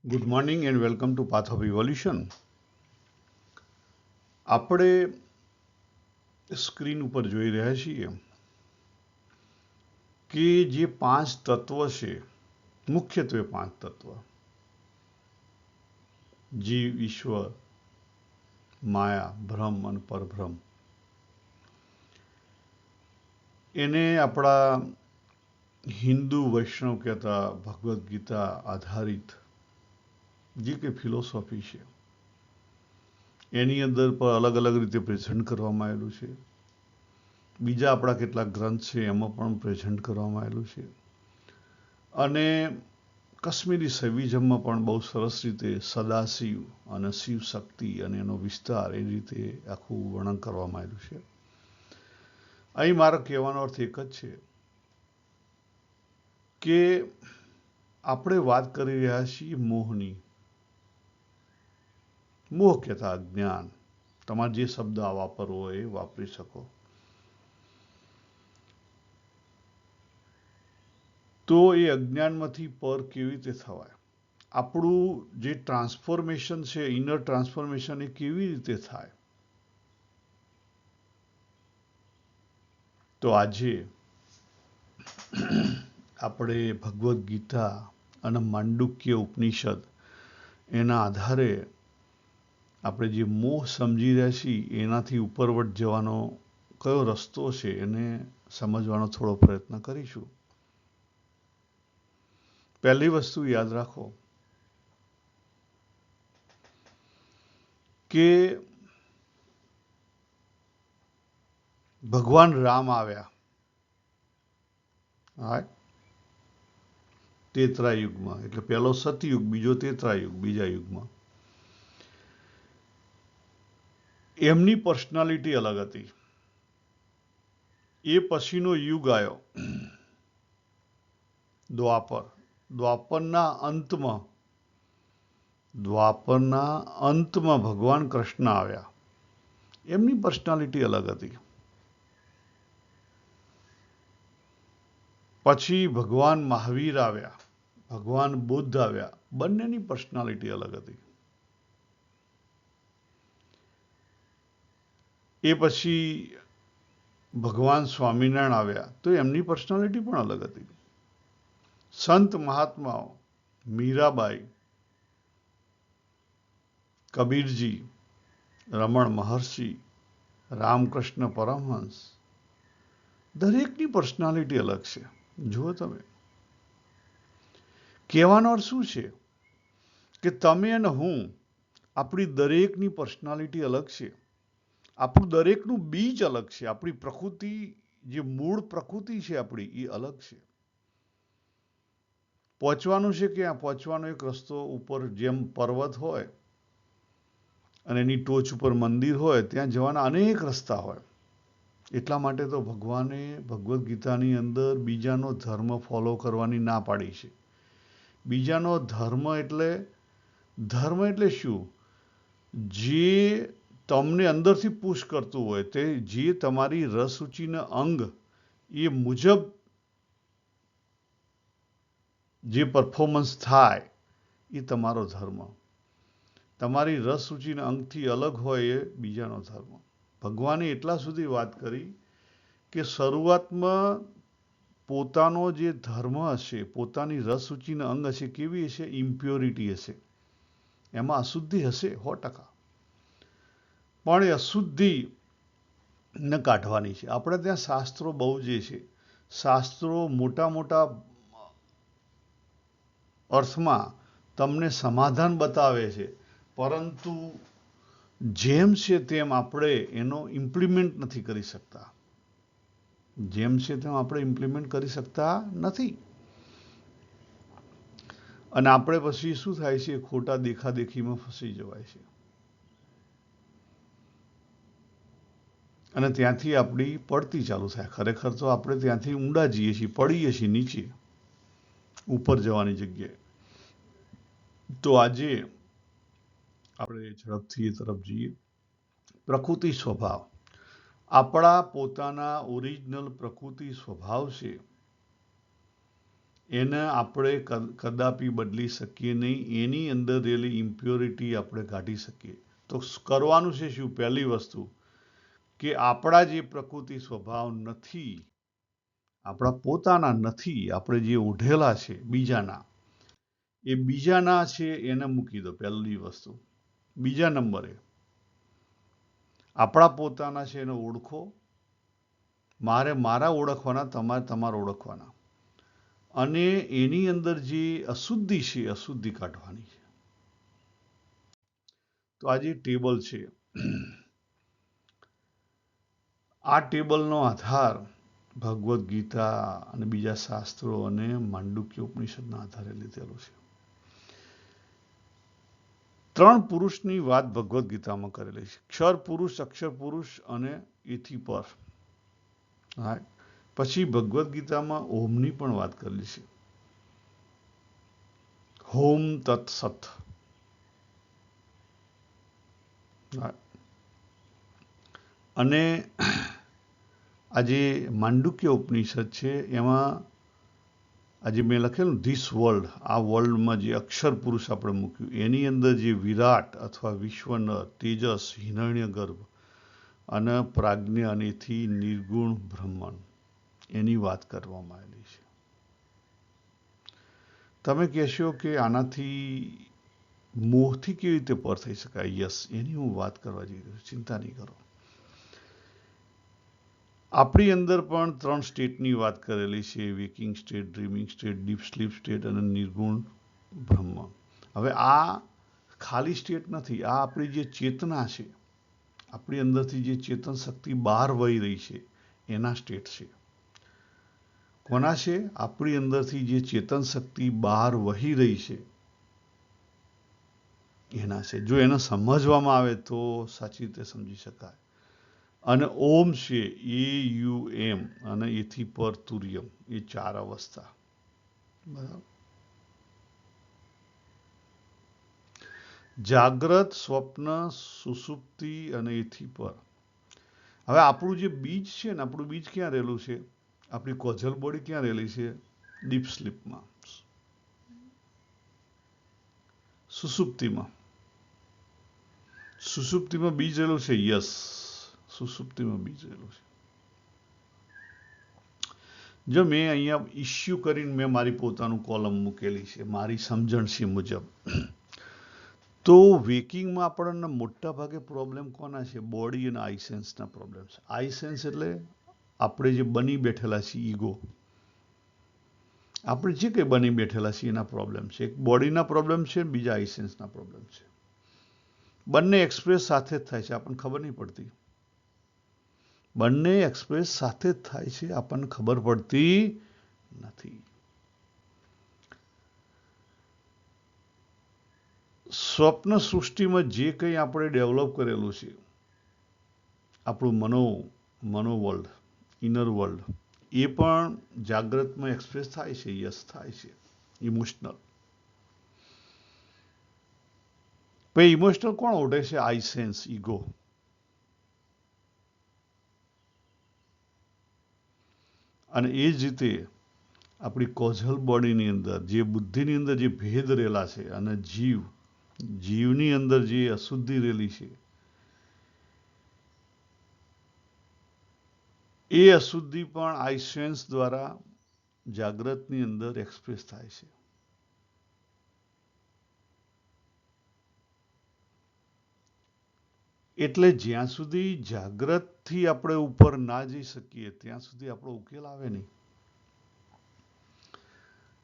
Good morning and welcome to Path of Evolution. આપણે screen ઉપર જોઈ રહ્યા છીએ કે જે પાંચ તત્વ છે, મુખ્યત્વે પાંચ તત્વ: જીવ, ઈશ્વર, માયા, ભ્રમ અને પરભ્રમ. એને આપણા હિન્દુ વૈષ્ણવ કહેતા ભગવદ્ ગીતા આધારિત જે કંઈ ફિલોસોફી છે એની અંદર પણ અલગ અલગ રીતે પ્રેઝન્ટ કરવામાં આવેલું છે. બીજા આપણા કેટલાક ગ્રંથ છે એમાં પણ પ્રેઝન્ટ કરવામાં આવેલું છે. અને કાશ્મીરી સૈવિઝમમાં પણ બહુ સરસ રીતે સદાશિવ અને શિવ શક્તિ અને એનો વિસ્તાર એ રીતે આખું વર્ણન કરવામાં આવેલું છે. અહીં મારો કહેવાનો અર્થ એક જ છે કે આપણે વાત કરી રહ્યા છીએ મોહની. મોહ કહેતા અજ્ઞાન, તમારે જે શબ્દ વાપરવો હોય એ વાપરી શકો. તો એ અજ્ઞાનમાંથી પર કેવી રીતે થવાય? આપણું જે ટ્રાન્સફોર્મેશન છે, ઇનર ટ્રાન્સફોર્મેશન, એ કેવી રીતે થાય? તો આજે આપણે ભગવદ્ ગીતા અને માંડુક્ય ઉપનિષદ એના આધારે આપણે જે મોહ સમજી રહ્યા છીએ એનાથી ઉપરવટ જવાનો કયો રસ્તો છે એને સમજવાનો થોડો પ્રયત્ન કરીશું. પહેલી વસ્તુ યાદ રાખો કે ભગવાન રામ આવ્યા ત્રેતાયુગમાં, એટલે પહેલો સતયુગ, બીજો ત્રેતાયુગ, બીજા યુગમાં. એમની પર્સનાલિટી અલગ હતી. એ પછીનો યુગ આવ્યો દ્વાપર. દ્વાપરના અંતમાં ભગવાન કૃષ્ણ આવ્યા. એમની પર્સનાલિટી અલગ હતી. પછી ભગવાન મહાવીર આવ્યા, ભગવાન બુદ્ધ આવ્યા. બંનેની પર્સનાલિટી અલગ હતી. એ પછી ભગવાન સ્વામિનારાયણ આવ્યા તો એમની પર્સનાલિટી પણ અલગ હતી. સંત મહાત્માઓ, મીરાબાઈ, કબીરજી, રમણ મહર્ષિ, રામકૃષ્ણ પરમહંસ, દરેકની પર્સનાલિટી અલગ છે. જુઓ તમે, કહેવાનો અર્થ શું છે કે તમે અને હું, આપણી દરેકની પર્સનાલિટી અલગ છે. આપણું દરેકનું બીજ અલગ છે. આપણી પ્રકૃતિ, જે મૂળ પ્રકૃતિ છે આપણી, એ અલગ છે. પહોંચવાનું છે ક્યાં? પહોંચવાનો એક રસ્તો ઉપર, જેમ પર્વત હોય અને એની ટોચ ઉપર મંદિર હોય, ત્યાં જવાના અનેક રસ્તા હોય. એટલા માટે તો ભગવાને ભગવદ્ ગીતાની અંદર બીજાનો ધર્મ ફોલો કરવાની ના પાડી છે. બીજાનો ધર્મ એટલે શું? જે તમને અંદરથી પુશ કરતું હોય, તે જે તમારી રસરૂચિના અંગ એ મુજબ જે પરફોર્મન્સ થાય એ તમારો ધર્મ. તમારી રસરૂચિના અંગથી અલગ હોય એ બીજાનો ધર્મ. ભગવાને એટલા સુધી વાત કરી કે શરૂઆતમાં પોતાનો જે ધર્મ હશે, પોતાની રસરૂચિના અંગ હશે, કેવી હશે? ઇમ્પ્યોરિટી હશે, એમાં અશુદ્ધિ હશે 100%. પણ એ અશુદ્ધિ ને કાઢવાની છે. આપણે ત્યાં શાસ્ત્રો બહુ જે છે, શાસ્ત્રો મોટા મોટા અર્થમાં તમને સમાધાન બતાવે છે, પરંતુ જેમ છે તેમ આપણે એનો ઇમ્પ્લિમેન્ટ નથી કરી શકતા. જેમ છે તેમ આપણે ઇમ્પ્લિમેન્ટ કરી શકતા નથી. અને આપણે પછી શું થાય છે? ખોટા દેખાદેખીમાં ફસી જવાય છે. અને ત્યાંથી આપણી પડતી ચાલુ થાય. ખરેખર તો આપણે ત્યાંથી ઊંડા જઈએ છીએ, પડીએ છીએ નીચે, ઉપર જવાની જગ્યાએ. તો આજે આપણે ઝડપથી એ તરફ જઈએ. પ્રકૃતિ સ્વભાવ, આપણા પોતાના ઓરિજિનલ પ્રકૃતિ સ્વભાવ છે એને આપણે કદાપી બદલી શકીએ નહીં. એની અંદર રહેલી ઇમ્પ્યોરિટી આપણે કાઢી શકીએ. તો કરવાનું છે શું? પહેલી વસ્તુ કે આપણા જે પ્રકૃતિ સ્વભાવ નથી, આપણા પોતાના નથી, આપણે જે ઓઢેલા છે બીજાના, એ બીજાના છે એને મૂકી દો. પહેલી વસ્તુ. બીજા નંબરે આપણા પોતાના છે એને ઓળખો. મારે મારા ઓળખવાના, તમારે તમારા ઓળખવાના. અને એની અંદર જે અશુદ્ધિ છે, અશુદ્ધિ કાઢવાની છે. તો આ જે ટેબલ છે, આ ટેબલનો આધાર ભગવદ્ ગીતા અને બીજા શાસ્ત્રો અને માંડુક્ય ઉપનિષદના આધારે લીધેલો છે. 3 પુરુષની વાત ભગવદ્ ગીતામાં કરેલી છે: ક્ષર પુરુષ, અક્ષર પુરુષ અને એથી પર. પછી ભગવદ્ ગીતામાં ઓમની પણ વાત કરેલી છે. હોમ તત્સત. અને આજે માંડુક્ય ઉપનિષદ છે એમાં આજે મેં લખેલું ધીસ વર્લ્ડ, આ વર્લ્ડમાં જે અક્ષર પુરુષ આપણે મૂક્યું, એની અંદર જે વિરાટ અથવા વિશ્વનર, તેજસ, હિરણ્ય ગર્ભ અને પ્રાજ્ઞા અને એથી નિર્ગુણ બ્રહ્મણ, એની વાત કરવામાં આવેલી છે. તમે કહેશો કે આનાથી મોહથી કેવી રીતે પર થઈ શકાય? યસ, એની હું વાત કરવા જઈ રહ્યો છું, ચિંતા નહીં કરો. આપણી અંદર પણ 3 સ્ટેટની વાત કરેલી છે: waking state, dreaming state, deep sleep state અને નિર્ગુણ બ્રહ્મ. હવે આ ખાલી સ્ટેટ નથી, આ આપણી જે ચેતના છે, આપણી અંદરથી જે ચેતન શક્તિ બહાર વહી રહી છે, એના સ્ટેટ છે. કોના છે? આપણી અંદરથી જે ચેતન શક્તિ બહાર વહી રહી છે એના છે. જો એને સમજવામાં આવે તો સાચી રીતે સમજી શકાય. અને ઓમ છે, AUM અને એથી પર તુર્યમ, એ 4 અવસ્થા. બરાબર. જાગ્રત, સ્વપ્ન, સુષુપ્તિ અને એથી પર. હવે આપણું જે બીજ છે ને, આપણું બીજ ક્યાં રહેલું છે? આપણી કોઝલ બોડી ક્યાં રહેલી છે? ડીપ સ્લીપમાં, સુષુપ્તિમાં. સુષુપ્તિમાં બીજ રહેલું છે. યસ, સુષુપ્તિમાં બીજ રહેલું છે. જો મેં અહીંયા ઇસ્યુ કરીને મેં મારી પોતાનું કોલમ મૂકેલી છે, મારી સમજણ છે મુજબ. તો વેકિંગમાં આપણને મોટા ભાગે પ્રોબ્લેમ કોના છે? બોડી અને આઈ સેન્સના પ્રોબ્લેમ છે. આઈ સેન્સ એટલે આપણે જે બની બેઠેલા છીએ ઈગો, આપણે જે કંઈ બની બેઠેલા છીએ એના પ્રોબ્લેમ છે. એક બોડીના પ્રોબ્લેમ છે, બીજા આઈ સેન્સના પ્રોબ્લેમ છે. બંને એક્સપ્રેસ સાથે જ થાય છે, આપણને ખબર નહીં પડતી. બંને એક્સપ્રેસ સાથે જ થાય છે, આપણને ખબર પડતી નથી. સ્વપ્ન સૃષ્ટિમાં જે કંઈ આપણે ડેવલપ કરેલું છે, આપણું મનો વર્લ્ડ, ઇનર વર્લ્ડ, એ પણ જાગ્રતમાં એક્સપ્રેસ થાય છે. યસ, થાય છે. ઇમોશનલ. પછી ઇમોશનલ કોણ ઓઢે છે? આઈ સેન્સ, ઈગો. અને એ જ રીતે આપણી કોઝલ બોડીની અંદર, જે બુદ્ધિની અંદર જે ભેદ રહેલા છે, અને જીવની અંદર જે અશુદ્ધિ રહેલી છે, એ અશુદ્ધિ પણ આઈ સેન્સ દ્વારા જાગ્રતની અંદર એક્સપ્રેસ થાય છે. એટલે જ્યાં સુધી જાગ્રતથી આપણે ઉપર ના જઈ શકીએ ત્યાં સુધી આપણો ઉકેલ આવે નહીં.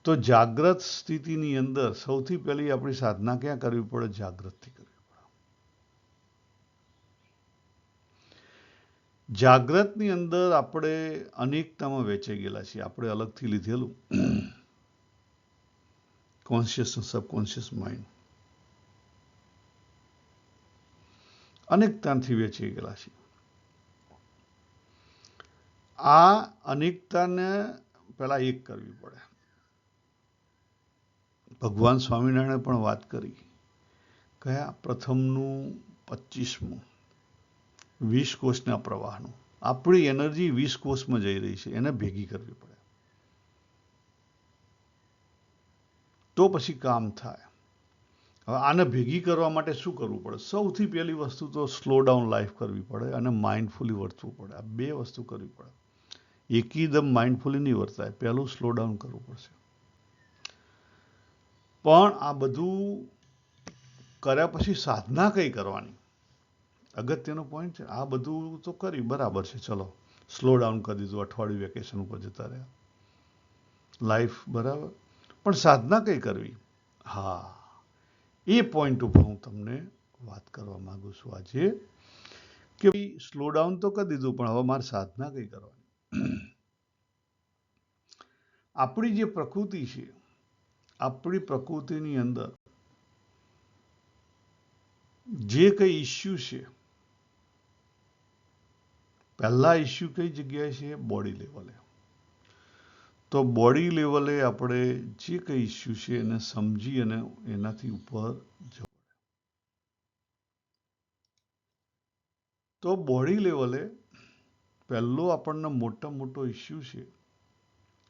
તો જાગ્રત સ્થિતિની અંદર સૌથી પહેલી આપણી સાધના ક્યાં કરવી પડે? જાગ્રતથી કરવી પડે. જાગ્રતની અંદર આપણે અનેકતામાં વહેંચાઈ ગયેલા છીએ. આપણે અલગથી લીધેલું કોન્શિયસ અને સબકોન્શિયસ માઇન્ડ, અનેકતાથી વહેંચાઈ ગયેલા છીએ. આ અનેકતાને પહેલા એક કરવી પડે. ભગવાન સ્વામિનારાયણે પણ વાત કરી. કયા? પ્રથમનું 25મું, 20 કોષના પ્રવાહનું. આપણી એનર્જી 20 કોષમાં જઈ રહી છે, એને ભેગી કરવી પડે. તો પછી કામ થાય. હવે આને ભેગી કરવા માટે શું કરવું પડે? સૌથી પહેલી વસ્તુ તો સ્લો ડાઉન લાઈફ કરવી પડે અને માઇન્ડફુલી વર્તવું પડે. આ બે વસ્તુ કરવી પડે. એકદમ માઇન્ડફુલી નહીં વર્તાય. પહેલું સ્લો ડાઉન કરવું પડશે. પણ આ બધું કર્યા પછી સાધના કઈ કરવાની? અગત્યનો પોઈન્ટ છે. આ બધું તો કરી બરાબર છે, ચલો સ્લો ડાઉન કરી દીધું, અઠવાડિયું વેકેશન ઉપર જતા રહ્યા, લાઈફ બરાબર, પણ સાધના કઈ કરવી? હા, એ પોઈન્ટ ઉપર હું તમને વાત કરવા માંગુ છું આજે કે સ્લો ડાઉન તો કરી દીધું, પણ હવે મારે સાધના કઈ કરવાની? આપણી જે પ્રકૃતિ છે, આપણી પ્રકૃતિની અંદર જે કઈ ઇસ્યુ છે, પહેલા ઇસ્યુ કઈ જગ્યાએ છે? બોડી લેવલે. તો બોડી લેવલે આપણે જે કઈ ઇસ્યુ છે એને સમજી અને એનાથી ઉપર જવું. તો બોડી લેવલે પહેલો આપણને મોટો ઇસ્યુ છે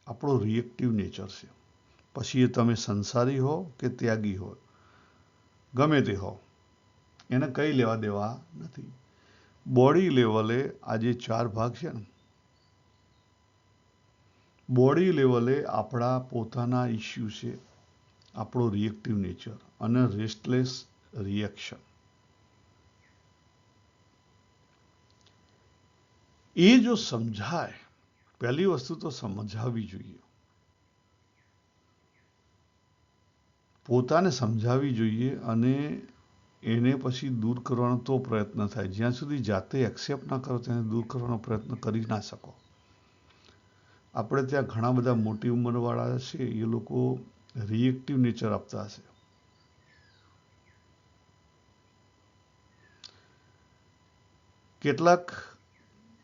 આપણો રિએક્ટિવ નેચર છે. પછી એ તમે સંસારી હો કે ત્યાગી હો, ગમે તે હો, એને કઈ લેવા દેવા નથી. બોડી લેવલે આ જે 4 ભાગ છે ને, બોડી લેવલે આપણા પોતાના ઇસ્યુ છે, આપણો રિએક્ટિવ નેચર અને રેસ્ટલેસ રિએક્શન. એ જો સમજાય, પહેલી વસ્તુ તો સમજાવવી જોઈએ, પોતાને સમજાવવી જોઈએ અને એને પછી દૂર કરવાનો તો પ્રયત્ન થાય. જ્યાં સુધી જાતે એક્સેપ્ટ ના કરો તેને દૂર કરવાનો પ્રયત્ન કરી ના શકો. આપણે ત્યાં ઘણા બધા મોટી ઉંમરવાળા છે, એ લોકો રિએક્ટિવ નેચર આપતા હશે. કેટલાક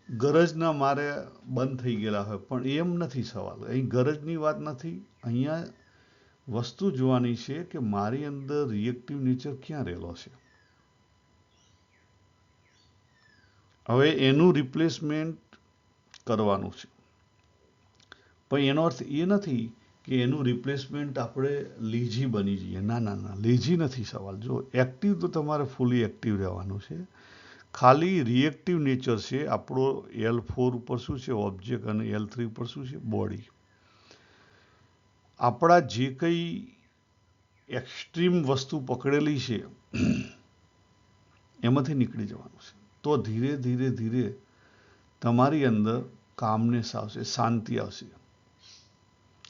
ગરજના મારે બંધ થઈ ગયેલા હોય, પણ એમ નથી સવાલ. અહીં ગરજની વાત નથી. અહીંયા વસ્તુ જોવાની છે કે મારી અંદર રિએક્ટિવ નેચર ક્યાં રહેલો છે. હવે એનું રિપ્લેસમેન્ટ કરવાનું છે. પણ એનો અર્થ એ નથી કે એનું રિપ્લેસમેન્ટ આપણે લેઝી બની જઈએ. ના ના ના, લેઝી નથી સવાલ. જો એક્ટિવ તો તમારે ફૂલી એક્ટિવ રહેવાનું છે. ખાલી રિએક્ટિવ નેચર છે આપણો. L4 ઉપર શું છે? ઓબ્જેક્ટ. અને L3 ઉપર શું છે? બોડી. આપણા જે કંઈ એક્સ્ટ્રીમ વસ્તુ પકડેલી છે એમાંથી નીકળી જવાનું છે. તો ધીરે ધીરે ધીરે તમારી અંદર કામનેસ આવશે, શાંતિ આવશે.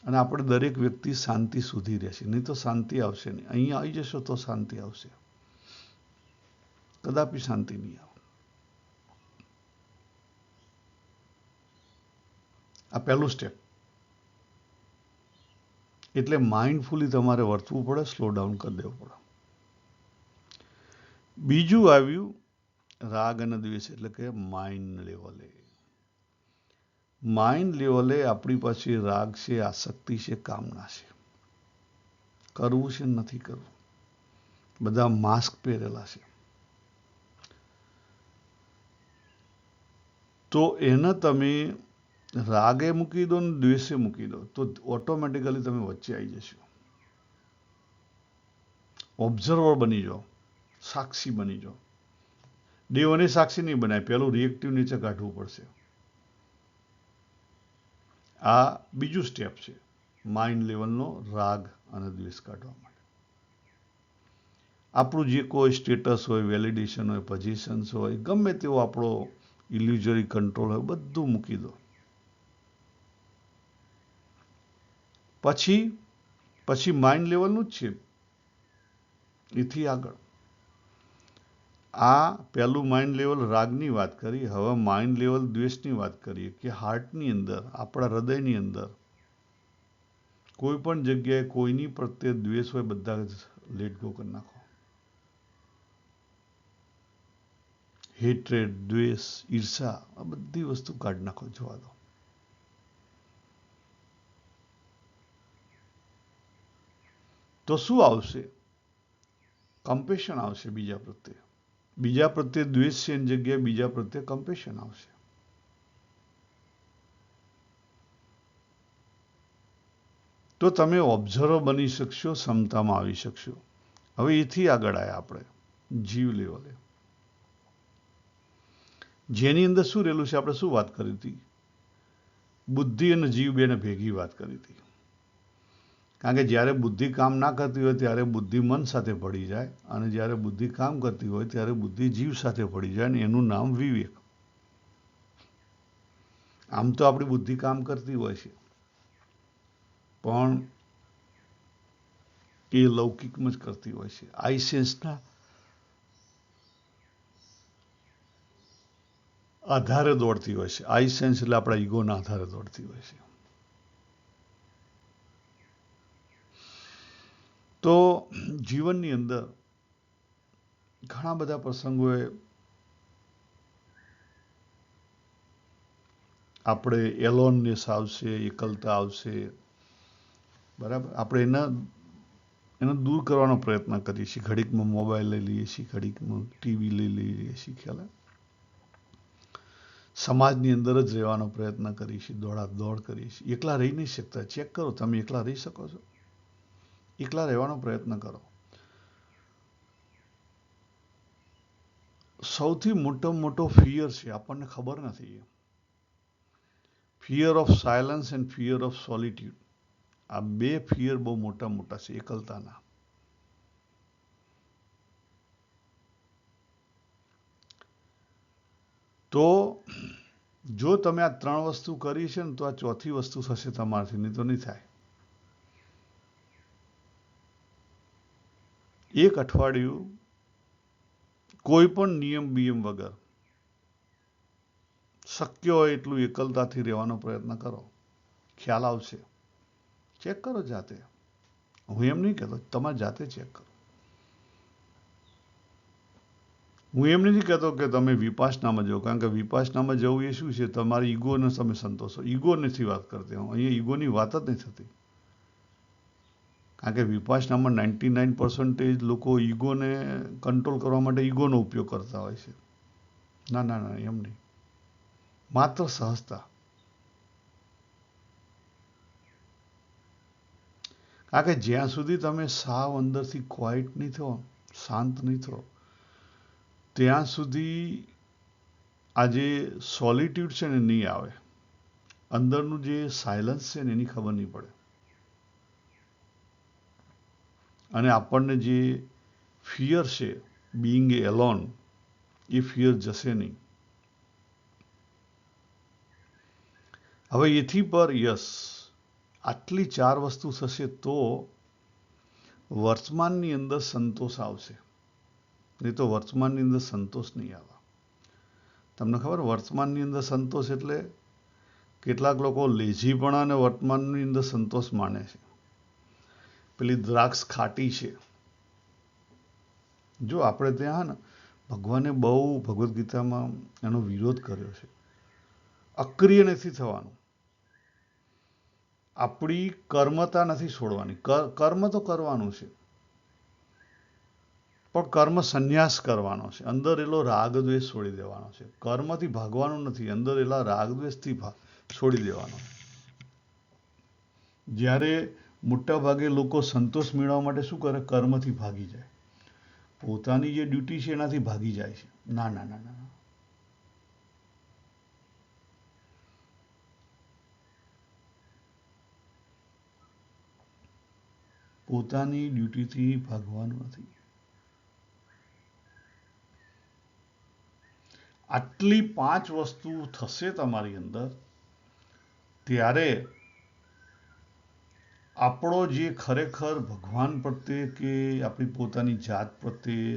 અને આપણે દરેક વ્યક્તિ શાંતિ સુધી રહેશે, નહીં તો શાંતિ આવશે નહીં. અહીંયા આવી જશો તો શાંતિ આવશે, કદાપી શાંતિ નહીં આવે. આ પહેલું સ્ટેપ. એટલે માઇન્ડફુલી તમારે વર્તવું પડે, સ્લો ડાઉન કરી દેવું પડે. બીજું આવ્યું રાગ અને દ્વેષ, એટલે કે માઇન્ડ લેવલે. માઇન્ડ લેવલે આપણી પાસે રાગ છે, આસક્તિ છે, કામના છે. કરવું છે નથી કરવું, બધા માસ્ક પહેરેલા છે. તો એને તમે રાગે મૂકી દો ને દ્વેષે મૂકી દો તો ઓટોમેટિકલી તમે વચ્ચે આવી જશો. ઓબ્ઝર્વર બની જાઓ, સાક્ષી બની જાઓ. દેવોને સાક્ષી નહીં બનાય, પેલું રિએક્ટિવ નીચે કાઢવું પડશે. આ બીજું સ્ટેપ છે માઇન્ડ લેવલનો રાગ અને દ્વેષ કાઢવા માટે. આપણું જે કોઈ સ્ટેટસ હોય, વેલિડેશન હોય, પોઝિશન્સ હોય, ગમે તેવો આપણો ઇલ્યુઝરી કંટ્રોલ હોય, બધું મૂકી દો. પછી માઇન્ડ લેવલનું જ છે, એથી આગળ. આ પહેલું માઇન્ડ લેવલ રાગની વાત કરી. હવે માઇન્ડ લેવલ દ્વેષની વાત કરીએ કે હાર્ટની અંદર, આપણા હૃદયની અંદર કોઈ પણ જગ્યાએ કોઈની પ્રત્યે દ્વેષ હોય, બધા લેટ ગો કરી નાખો. હેટ્રેડ, દ્વેષ, ઈર્ષા, આ બધી વસ્તુ કાઢી નાખો, જોવા દો. તો શું આવશે? કમ્પેશન આવશે બીજા પ્રત્યે. બીજા પ્રત્યે દ્વેષ છે એની જગ્યાએ બીજા પ્રત્યે કમ્પેશન આવશે. તો તમે ઓબ્ઝર્વર બની શકશો, ક્ષમતામાં આવી શકશો. હવે એથી આગળ આવ્યા આપણે જીવ લેવલે, જેની અંદર શું રહેલું છે? આપણે શું વાત કરી હતી? બુદ્ધિ અને જીવ બેને ભેગી વાત કરી હતી. કારણ કે જ્યારે બુદ્ધિ કામ ના કરતી હોય ત્યારે બુદ્ધિ મન સાથે ભળી જાય, અને જ્યારે બુદ્ધિ કામ કરતી હોય ત્યારે બુદ્ધિ જીવ સાથે ભળી જાય, અને એનું નામ વિવેક. આમ તો આપણી બુદ્ધિ કામ કરતી હોય છે, પણ એ લૌકિકમાં જ કરતી હોય છે. આઈ સેન્સના આધારે દોડતી હોય છે. આઈ સેન્સ એટલે આપણા ઈગોના આધારે દોડતી હોય છે. તો જીવનની અંદર ઘણા બધા પ્રસંગોએ આપણે એલોનનેસ આવશે, એકલતા આવશે, બરાબર. આપણે એને દૂર કરવાનો પ્રયત્ન કરીએ છીએ. ઘડીકમાં મોબાઈલ લઈ લઈએ છીએ, ઘડીકમાં ટીવી લઈ લઈએ છીએ, ખ્યાલ. સમાજની અંદર જ રહેવાનો પ્રયત્ન કરીએ છીએ, દોડ કરીએ છીએ. એકલા રહી નહીં શકતા. ચેક કરો, તમે એકલા રહી શકો છો? એકલા રહેવાનો પ્રયત્ન કરો. સૌથી મોટો ફિયર છે, આપણને ખબર નથી. Fear of silence and fear of solitude. આ બે ફિયર બહુ મોટા છે એકલતાના. તો જો તમે આ ત્રણ વસ્તુ કરી છે ને, તો આ ચોથી વસ્તુ થશે તમારાથી, નહીં તો નહીં થાય. એક અઠવાડિયું કોઈ પણ નિયમ વગર શક્ય હોય એટલું એકલતાથી રહેવાનો પ્રયત્ન કરો. ખ્યાલ આવશે. ચેક કરો જાતે. હું એમ નહીં કહેતો, તમારે જાતે ચેક કરો. હું એમ નથી કહેતો કે તમે વિપાસનામાં જાઓ, કારણ કે વિપાસનામાં જવું એ શું છે? તમારી ઈગોને તમે સંતોષો. ઈગો નથી વાત કરતી હું અહીંયા. ઈગોની વાત જ નહીં થતી. કારણ કે વિપાસનામાં 99% લોકો ઈગોને કંટ્રોલ કરવા માટે ઈગોનો ઉપયોગ કરતા હોય છે. ના, એમ નહીં. માત્ર સહજતા. કારણ કે જ્યાં સુધી તમે સાવ અંદરથી ક્વાઇટ નહીં થો, શાંત નહીં થો, ત્યાં સુધી આ જે સોલિટ્યુડ છે ને નહીં આવે. અંદરનું જે સાયલન્સ છે ને એની ખબર નહીં પડે. અને આપણને જે ફિયર છે બીઈંગ એલોન, એ ફિયર જશે નહીં. હવે એથી પર યસ, આટલી 4 વસ્તુ થશે તો વર્તમાનની અંદર સંતોષ આવશે. નહીં તો વર્તમાનની અંદર સંતોષ નહીં આવે. તમને ખબર, વર્તમાનની અંદર સંતોષ એટલે કેટલાક લોકો લેઝીપણા અને વર્તમાનની અંદર સંતોષ માને છે. પેલી દ્રાક્ષ ખાટી છે. જો આપણે ત્યાં ને ભગવાને બહુ ભગવદ્ ગીતામાં એનો વિરોધ કર્યો છે. અક્રિય નથી થવાનું. આપણી કર્મતા નથી છોડવાની. કર્મ તો કરવાનું છે, પણ કર્મ સંન્યાસ કરવાનો છે. અંદર એલો રાગ દ્વેષ છોડી દેવાનો છે. કર્મથી ભાગવાનું નથી, અંદર એલા રાગ દ્વેષથી છોડી દેવાનો. જ્યારે મોટા ભાગે લોકો સંતોષ મેળવવા માટે શું કરે? કર્મથી ભાગી જાય. પોતાની જે ડ્યુટી છે એનાથી ભાગી જાય છે. ના. પોતાની ડ્યુટીથી ભાગવાનું નથી. આટલી 5 વસ્તુ થશે તમારી અંદર, ત્યારે આપણો જે ખરેખર ભગવાન પ્રત્યે કે આપણી પોતાની જાત પ્રત્યે,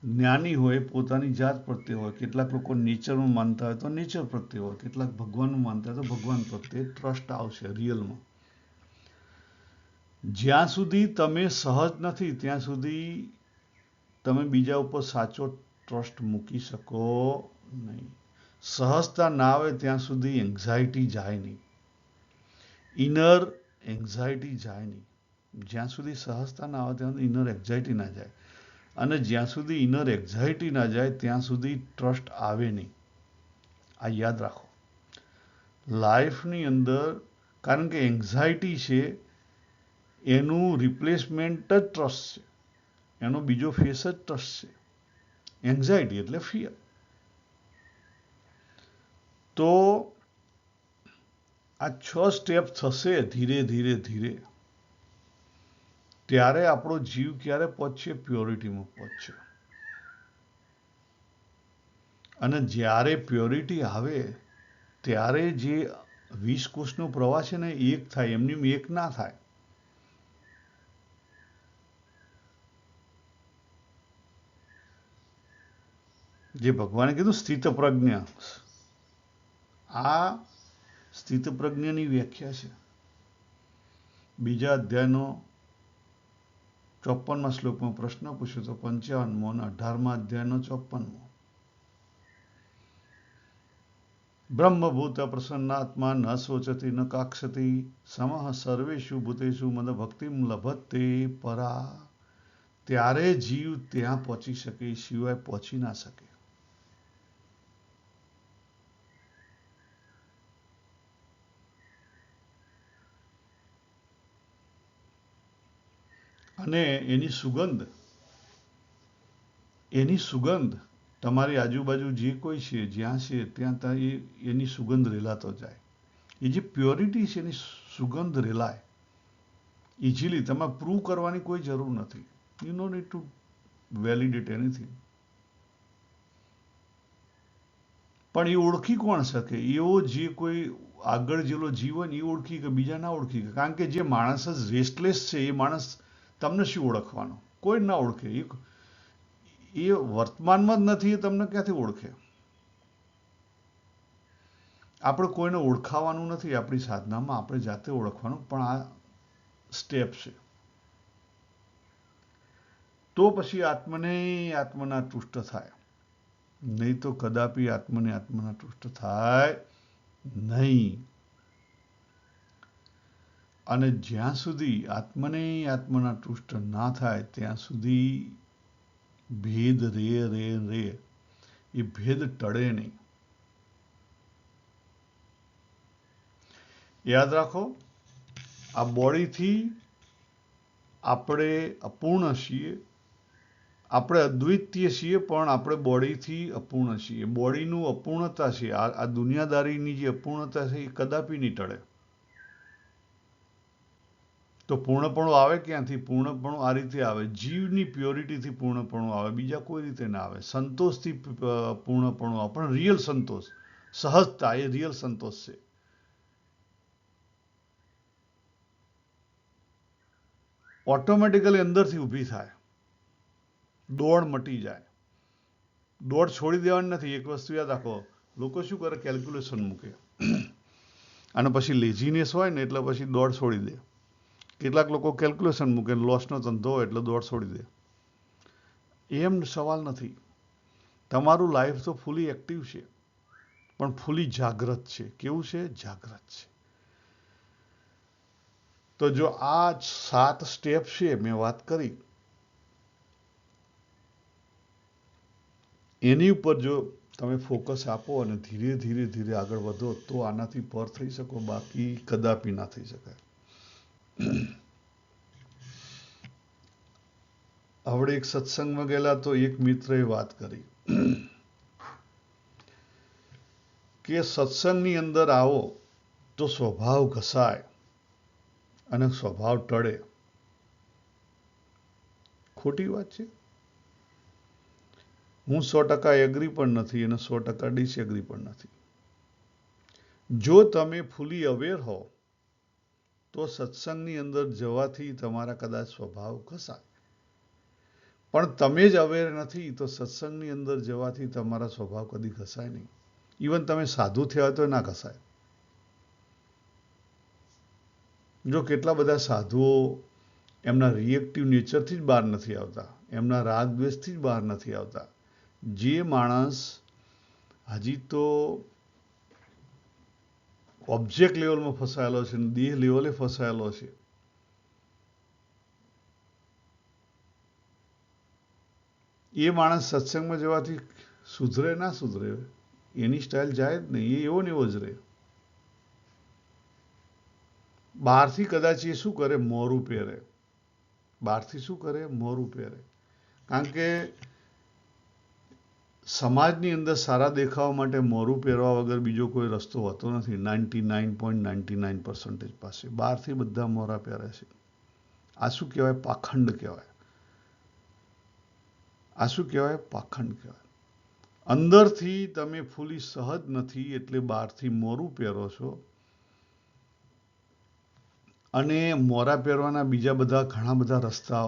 જ્ઞાની હોય પોતાની જાત પ્રત્યે હોય, કેટલાક લોકો નેચરમાં માનતા હોય તો નેચર પ્રત્યે હોય, કેટલાક ભગવાનનું માનતા હોય તો ભગવાન પ્રત્યે ટ્રસ્ટ આવશે રિયલમાં. જ્યાં સુધી તમે સહજ નથી ત્યાં સુધી તમે બીજા ઉપર સાચો ટ્રસ્ટ મૂકી શકો નહીં. સહજતા ના આવે ત્યાં સુધી એન્ઝાયટી જાય નહીં. ઇનર એન્ઝાયટી જાય નહીં. જ્યાં સુધી સહજતા ના આવે ત્યાં સુધી ઇનર એન્ઝાયટી ના જાય. અને જ્યાં સુધી ઇનર એન્ઝાયટી ના જાય ત્યાં સુધી ટ્રસ્ટ આવે નહીં. આ યાદ રાખો લાઈફની અંદર. કારણ કે એન્ઝાયટી છે એનું રિપ્લેસમેન્ટ જ ટ્રસ્ટ છે, એનો બીજો ફેસ જ ટ્રસ્ટ છે. એન્ઝાયટી એટલે ફિયર. તો આ 6 સ્ટેપ થશે ધીરે ધીરે ધીરે, ત્યારે આપણો જીવ ક્યારે પહોંચશે? પ્યોરિટીમાં પહોંચશે. અને જ્યારે પ્યોરિટી આવે ત્યારે જે 20 કોષનો પ્રવાહ છે ને એક થાય, એમની એક ના થાય. જે ભગવાને કીધું સ્થિત પ્રજ્ઞ, આ સ્થિત પ્રજ્ઞની વ્યાખ્યા છે. બીજા અધ્યાયનો 54મા શ્લોકમાં પ્રશ્ન પૂછ્યો તો 55મો અને 18મા અધ્યાયનો 54મો. બ્રહ્મભૂત પ્રસન્નાત્મા ન શોચતી ન કાક્ષતી સમઃ સર્વેષુ ભૂતેષુ મદ ભક્તિમ લભતે પરા. ત્યારે જીવ ત્યાં પહોંચી શકે, સિવાય પહોંચી ના શકે. અને એની સુગંધ તમારી આજુબાજુ જે કોઈ છે, જ્યાં છે ત્યાં એની સુગંધ રેલાતો જાય. એ જે પ્યોરિટી છે એની સુગંધ રેલાય ઇઝીલી. તમારે પ્રૂવ કરવાની કોઈ જરૂર નથી. You no need to validate anything. પણ એ ઓળખી કોણ શકે? એવો જે કોઈ આગળ જેલો જીવન એ ઓળખી કે બીજા ના ઓળખી? કારણ કે જે માણસ જ રેસ્ટલેસ છે એ માણસ તમને શું ઓળખવાનો? કોઈ ના ઓળખે. એ વર્તમાનમાં જ નથી, એ તમને ક્યાંથી ઓળખે? આપણે કોઈને ઓળખાવાનું નથી આપણી સાધનામાં, આપણે જાતે ઓળખવાનું. પણ આ સ્ટેપ છે. તો પછી આત્મના તુષ્ટ થાય. નહીં તો કદાપી આત્મના તુષ્ટ થાય નહીં. અને જ્યાં સુધી આત્મના તુષ્ટ ના થાય ત્યાં સુધી ભેદ રે. એ ભેદ ટળે નહીં. યાદ રાખો, આ બોડીથી આપણે અપૂર્ણ છીએ, આપણે અદ્વિતીય છીએ, પણ આપણે બોડીથી અપૂર્ણ છીએ. બોડીનું અપૂર્ણતા છે, આ દુનિયાદારીની જે અપૂર્ણતા છે એ કદાપી નહીં ટળે. તો પૂર્ણપણું આવે ક્યાંથી? પૂર્ણપણું આ રીતે આવે, જીવની પ્યોરિટીથી પૂર્ણપણું આવે, બીજા કોઈ રીતે ના આવે. સંતોષથી પૂર્ણપણું આવે, પણ રિયલ સંતોષ, સહજતા, એ રિયલ સંતોષ છે. ઓટોમેટિકલી અંદરથી ઊભી થાય, દોડ મટી જાય. દોડ છોડી દેવાની નથી. એક વસ્તુ યાદ રાખો, લોકો શું કરે? કેલ્ક્યુલેશન મૂકે અને પછી લેઝીનેસ હોય ને એટલે પછી દોડ છોડી દે. કેટલાક લોકો કેલ્ક્યુલેશન મૂકે, લોસનો ધંધો હોય એટલે દોડ છોડી દે. એમ સવાલ નથી. તમારું લાઈફ તો ફૂલી એક્ટિવ છે, પણ ફૂલી જાગ્રત છે. કેવું છે? જાગ્રત છે. તો જો આ 7 સ્ટેપ છે મેં વાત કરી, એની ઉપર જો તમે ફોકસ આપો અને ધીરે ધીરે આગળ વધો તો આનાથી પર થઈ શકો, બાકી કદાપી ના થઈ શકાય. હવે એક સત્સંગમાં ગયેલા તો એક મિત્રએ વાત કરી કે સત્સંગની અંદર આવો તો સ્વભાવ ઘસાય અને સ્વભાવ ટળે. ખોટી વાત છે. હું 100% એગ્રી પણ નથી અને 100% ડિસએગ્રી પણ નથી. જો તમે ફૂલી અવેર હો તો સત્સંગની અંદર જવાથી તમારા કદાચ સ્વભાવ ઘસાય. પણ તમે જ અવેર નથી તો સત્સંગની અંદર જવાથી તમારા સ્વભાવ કદી ઘસાય નહીં. ઇવન તમે સાધુ થયા તો ના ઘસાય. જો કેટલા બધા સાધુઓ એમના રિએક્ટિવ નેચરથી જ બહાર નથી આવતા, એમના રાગ દ્વેષથી જ બહાર નથી આવતા. જે માણસ હજી તો ઓબ્જેક્ટ લેવલમાં ફસાયેલો છે, દેહ લેવલે ફસાયેલો છે, એ માણસ સત્સંગમાં જવાથી સુધરે ના સુધરે? એની સ્ટાઇલ જાય જ નહીં, એ એવો ને એવો જ રહે. બહારથી કદાચ એ શું કરે, મોરું પહેરે. બહારથી શું કરે, મોરું પહેરે. કારણ કે સમાજની અંદર સારા દેખાવા માટે મોરું પહેરવા વગર બીજો કોઈ રસ્તો હોતો નથી. 99.99% પાસે બહારથી બધા મોરા પહેરે છે. આ શું કહેવાય? પાખંડ કહેવાય. આ શું કહેવાય? પાખંડ કહેવાય. અંદરથી તમે ફૂલી સહજ નથી એટલે બહારથી મોરું પહેરો છો. અને મોરા પહેરવાના બીજા બધા ઘણા બધા રસ્તા,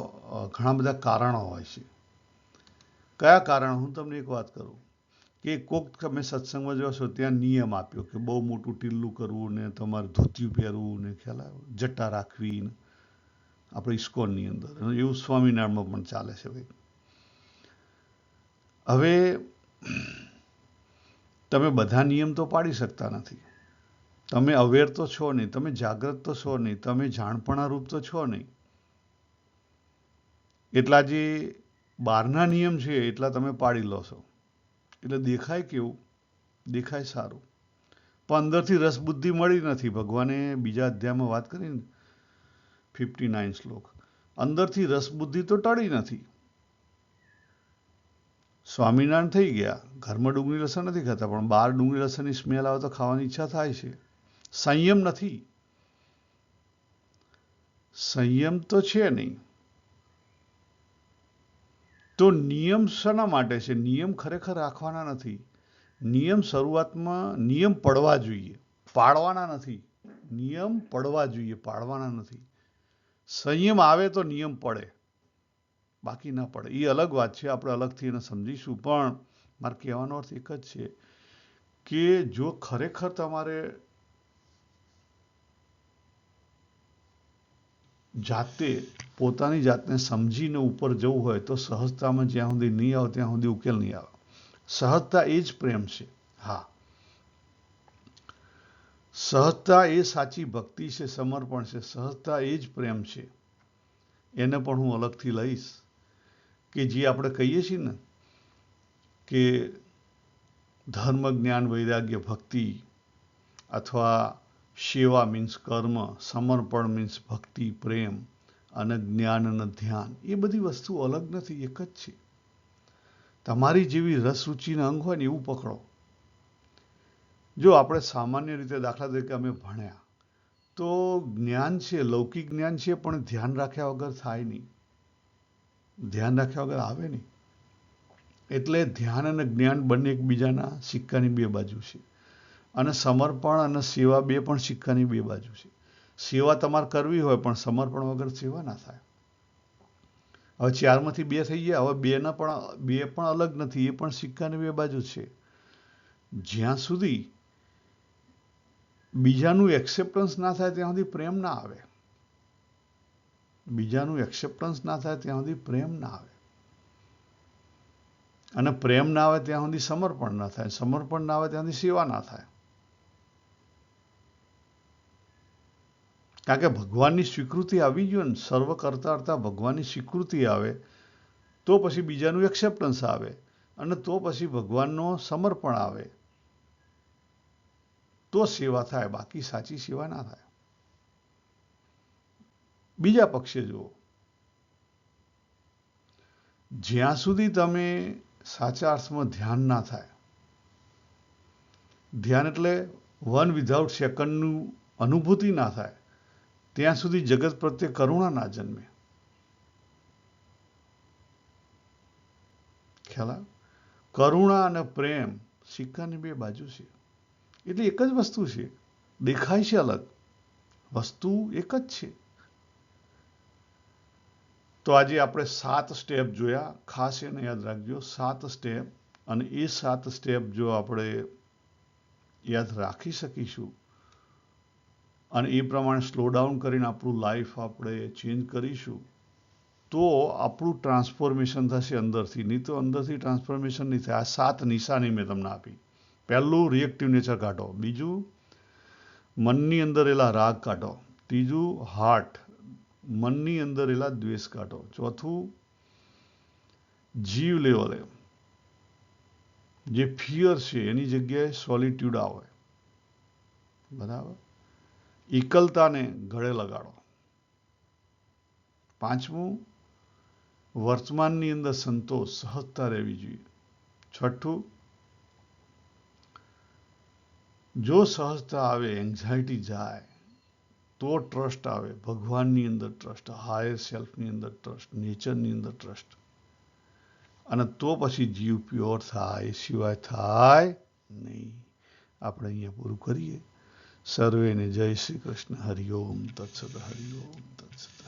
ઘણા બધા કારણો હોય છે. કયા કારણ? હું તમને એક વાત કરું કે કોક તમે સત્સંગમાં જો છો ત્યાં નિયમ આપ્યો કે બહુ મોટું ટીલ્લું કરવું ને તમારે ધોતિયું પહેરવું ને ખ્યાલ આવ્યો, જટા રાખવી ને. આપણે ઇસ્કોનની અંદર એવું સ્વામિનારાયણમાં પણ ચાલે છે ભાઈ. હવે તમે બધા નિયમ તો પાડી શકતા નથી. તમે અવેર તો છો નહીં, તમે જાગૃત તો છો નહીં, તમે જાણપણા રૂપ તો છો નહીં. એટલા જે બહારના નિયમ છે એટલા તમે પાડી લો છો. એટલે દેખાય કેવું? દેખાય સારું. પણ અંદરથી રસબુદ્ધિ મળી નથી. ભગવાને બીજા અધ્યાયમાં વાત કરી ને, 59 શ્લોક, અંદરથી રસબુદ્ધિ તો ટળી નથી. સ્વામિનારાયણ થઈ ગયા, ઘરમાં ડુંગળી લસણ નથી ખાતા, પણ બહાર ડુંગળી લસણની સ્મેલ આવે તો ખાવાની ઈચ્છા થાય છે. સંયમ નથી. સંયમ તો છે નહીં. તો નિયમ શાના માટે છે? નિયમ ખરેખર રાખવાના નથી. નિયમ શરૂઆતમાં નિયમ પડવા જોઈએ, પાડવાના નથી. નિયમ પડવા જોઈએ, પાડવાના નથી. સંયમ આવે તો નિયમ પડે, બાકી ના પડે. એ અલગ વાત છે, આપણે અલગથી એને સમજીશું. પણ મારે કહેવાનો અર્થ એક જ છે કે જો ખરેખર તમારે જાતે પોતાની જાતને સમજીને ઉપર જવું હોય તો સહજતામાં જ્યાં સુધી નહીં આવે ત્યાં સુધી ઉકેલ નહીં આવે. સહજતા એ જ પ્રેમ છે. હા, સહજતા એ સાચી ભક્તિ છે, સમર્પણ છે. સહજતા એ જ પ્રેમ છે. એને પણ હું અલગથી લઈશ કે જે આપણે કહીએ છીએ ને કે ધર્મ, જ્ઞાન, વૈરાગ્ય, ભક્તિ, અથવા સેવા મીન્સ કર્મ, સમર્પણ મીન્સ ભક્તિ, પ્રેમ, અને જ્ઞાન અને ધ્યાન, એ બધી વસ્તુ અલગ નથી, એક જ છે. તમારી જેવી રસ રુચિના અંગ હોય ને એવું પકડો. જો આપણે સામાન્ય રીતે દાખલા તરીકે અમે ભણ્યા તો જ્ઞાન છે, લૌકિક જ્ઞાન છે, પણ ધ્યાન રાખ્યા વગર થાય નહીં. ધ્યાન રાખ્યા વગર આવે નહીં. એટલે ધ્યાન અને જ્ઞાન બંને એકબીજાના સિક્કાની બે બાજુ છે. અને સમર્પણ અને સેવા બે પણ સિક્કાની બે બાજુ છે. સેવા તમારે કરવી હોય પણ સમર્પણ વગર સેવા ના થાય. હવે ચારમાંથી બે થઈ ગયા. હવે બે પણ અલગ નથી, એ પણ સિક્કાની બે બાજુ છે. જ્યાં સુધી બીજાનું એક્સેપ્ટન્સ ના થાય ત્યાં સુધી પ્રેમ ના આવે. બીજાનું એક્સેપ્ટન્સ ના થાય ત્યાં સુધી પ્રેમ ના આવે. અને પ્રેમ ના આવે ત્યાં સુધી સમર્પણ ના થાય. સમર્પણ ના આવે ત્યાં સુધી સેવા ના થાય. કારણ કે ભગવાનની સ્વીકૃતિ આવી જોઈએ ને, સર્વ કરતા કરતા ભગવાનની સ્વીકૃતિ આવે તો પછી બીજાનું એક્સેપ્ટન્સ આવે, અને તો પછી ભગવાનનો સમર્પણ આવે, તો સેવા થાય. બાકી સાચી સેવા ના થાય. બીજા પક્ષે જુઓ, જ્યાં સુધી તમે સાચા અર્થમાં ધ્યાન ના થાય, ધ્યાન એટલે 1 વિધાઉટ સેકન્ડનું અનુભૂતિ ના થાય, ત્યાં સુધી જગત પ્રત્યે કરુણા ના જન્મે. ખ્યાલ આવે? કરુણા અને પ્રેમ સિક્કાની બે બાજુ છે. એટલે એક જ વસ્તુ છે, દેખાય છે અલગ, વસ્તુ એક જ છે. તો આજે આપણે 7 સ્ટેપ જોયા. ખાસ એને યાદ રાખજો, 7 સ્ટેપ. અને એ 7 સ્ટેપ જો આપણે યાદ રાખી શકીશું અને એ પ્રમાણે સ્લો ડાઉન કરીને આપણું લાઈફ આપણે ચેન્જ કરીશું તો આપણું ટ્રાન્સફોર્મેશન થશે અંદરથી. નહીં તો અંદરથી ટ્રાન્સફોર્મેશન નહીં થાય. આ 7 નિશાની મેં તમને આપી. પહેલું, રિએક્ટિવ નેચર કાઢો. બીજું, મનની અંદર રહેલા રાગ કાઢો. ત્રીજું, હાર્ટ, મનની અંદર રહેલા દ્વેષ કાઢો. ચોથું, જીવ લેવલે જે ફિયર છે એની જગ્યાએ સોલિટ્યુડ આવે. બરાબર? એકલતાને ગળે લગાડો. પાંચમું, વર્તમાનની અંદર સંતોષ, સહજતા રહેવી જોઈએ. છઠ્ઠું, જો સહજતા આવે, એન્ઝાયટી જાય, તો ટ્રસ્ટ આવે. ભગવાનની અંદર ટ્રસ્ટ, હાયર સેલ્ફની અંદર ટ્રસ્ટ, નેચરની અંદર ટ્રસ્ટ. અને તો પછી જીવ પ્યોર થાય, એ સિવાય થાય નહીં. આપણે અહીંયા પૂરું કરીએ. સર્વેને જય શ્રી કૃષ્ણ. હરિઓમ તત્સત. હરિઓમ તત્સત.